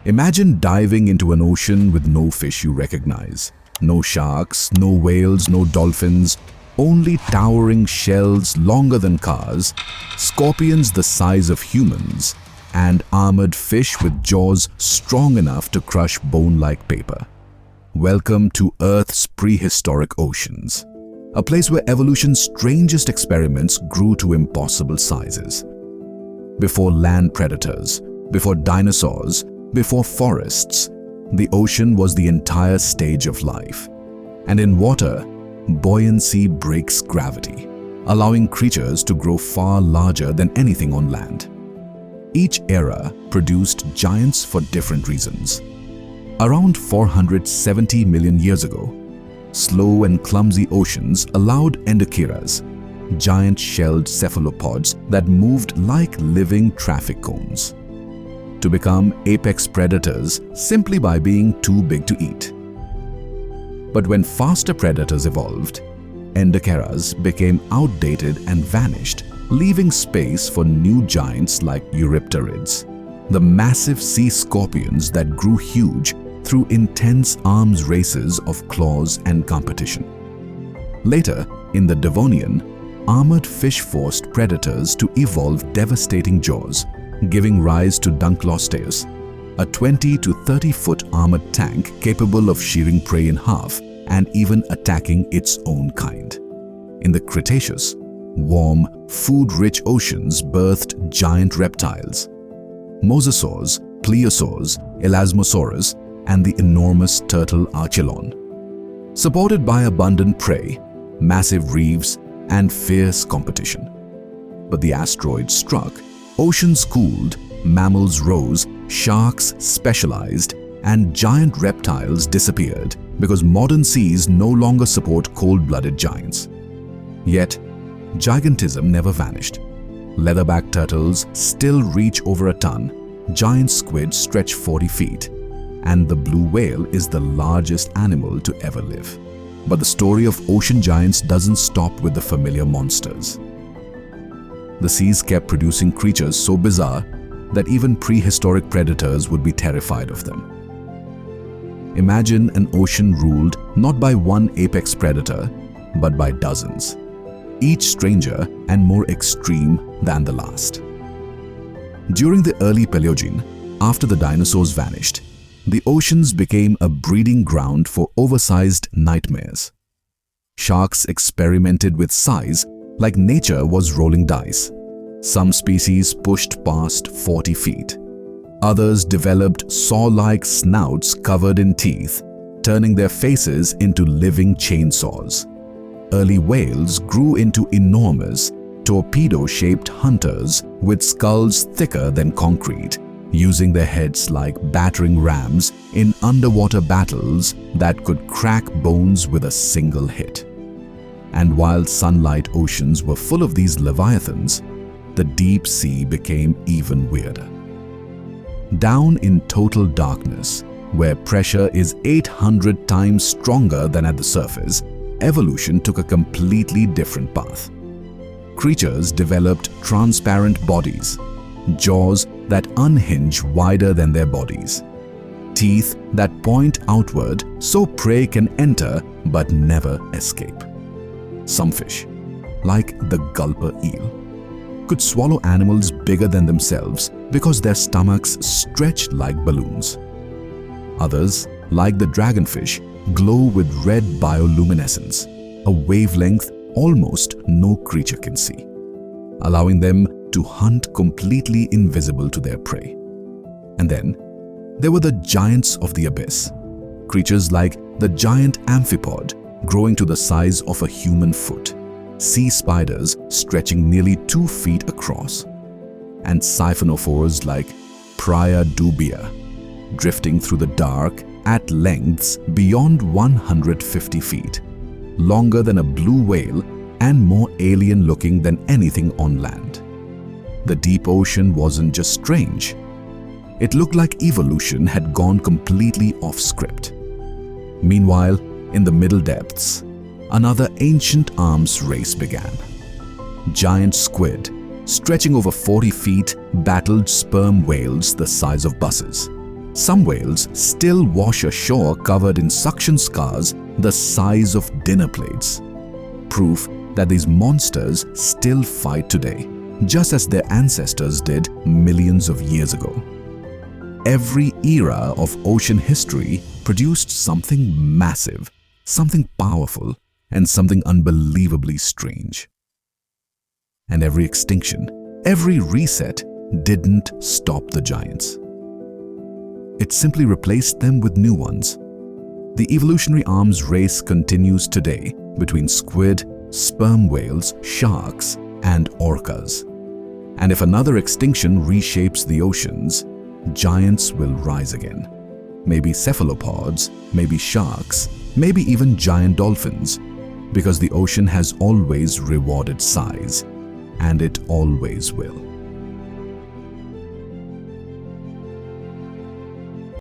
Imagine diving into an ocean with no fish you recognize. No sharks, no whales, no dolphins, only towering shells longer than cars, scorpions the size of humans, and armored fish with jaws strong enough to crush bone like paper. Welcome to Earth's prehistoric oceans, a place where evolution's strangest experiments grew to impossible sizes. Before land predators, before dinosaurs, before forests, the ocean was the entire stage of life. And in water, buoyancy breaks gravity, allowing creatures to grow far larger than anything on land. Each era produced giants for different reasons. Around 470 million years ago, slow and clumsy oceans allowed endocheras, giant shelled cephalopods that moved like living traffic cones, to become apex predators simply by being too big to eat. But when faster predators evolved, endocheras became outdated and vanished, leaving space for new giants like eurypterids, the massive sea scorpions that grew huge through intense arms races of claws and competition. Later, in the Devonian, armored fish forced predators to evolve devastating jaws, giving rise to Dunklosteus, a 20 to 30-foot armored tank capable of shearing prey in half and even attacking its own kind. In the Cretaceous, warm, food-rich oceans birthed giant reptiles, mosasaurs, plesiosaurs, elasmosaurus, and the enormous turtle Archelon. Supported by abundant prey, massive reefs, and fierce competition. But the asteroid struck, oceans cooled, mammals rose, sharks specialized, and giant reptiles disappeared because modern seas no longer support cold-blooded giants. Yet, gigantism never vanished. Leatherback turtles still reach over a ton, giant squid stretch 40 feet, and the blue whale is the largest animal to ever live. But the story of ocean giants doesn't stop with the familiar monsters. The seas kept producing creatures so bizarre that even prehistoric predators would be terrified of them. Imagine an ocean ruled not by one apex predator, but by dozens, each stranger and more extreme than the last. During the early Paleogene, after the dinosaurs vanished, the oceans became a breeding ground for oversized nightmares. Sharks experimented with size like nature was rolling dice. Some species pushed past 40 feet. Others developed saw-like snouts covered in teeth, turning their faces into living chainsaws. Early whales grew into enormous, torpedo-shaped hunters with skulls thicker than concrete, using their heads like battering rams in underwater battles that could crack bones with a single hit. And while sunlight oceans were full of these leviathans, the deep sea became even weirder. Down in total darkness, where pressure is 800 times stronger than at the surface, evolution took a completely different path. Creatures developed transparent bodies, jaws that unhinge wider than their bodies, teeth that point outward so prey can enter but never escape. Some fish, like the gulper eel, could swallow animals bigger than themselves because their stomachs stretched like balloons. Others, like the dragonfish, glow with red bioluminescence, a wavelength almost no creature can see, allowing them to hunt completely invisible to their prey. And then, there were the giants of the abyss, creatures like the giant amphipod growing to the size of a human foot, sea spiders stretching nearly 2 feet across, and siphonophores like Praia dubia, drifting through the dark at lengths beyond 150 feet, longer than a blue whale and more alien-looking than anything on land. The deep ocean wasn't just strange. It looked like evolution had gone completely off script. Meanwhile, in the middle depths, another ancient arms race began. Giant squid, stretching over 40 feet, battled sperm whales the size of buses. Some whales still wash ashore covered in suction scars the size of dinner plates. Proof that these monsters still fight today, just as their ancestors did millions of years ago. Every era of ocean history produced something massive, something powerful, and something unbelievably strange. And every extinction, every reset didn't stop the giants. It simply replaced them with new ones. The evolutionary arms race continues today between squid, sperm whales, sharks, and orcas. And if another extinction reshapes the oceans, giants will rise again. Maybe cephalopods, maybe sharks, maybe even giant dolphins, because the ocean has always rewarded size, and it always will.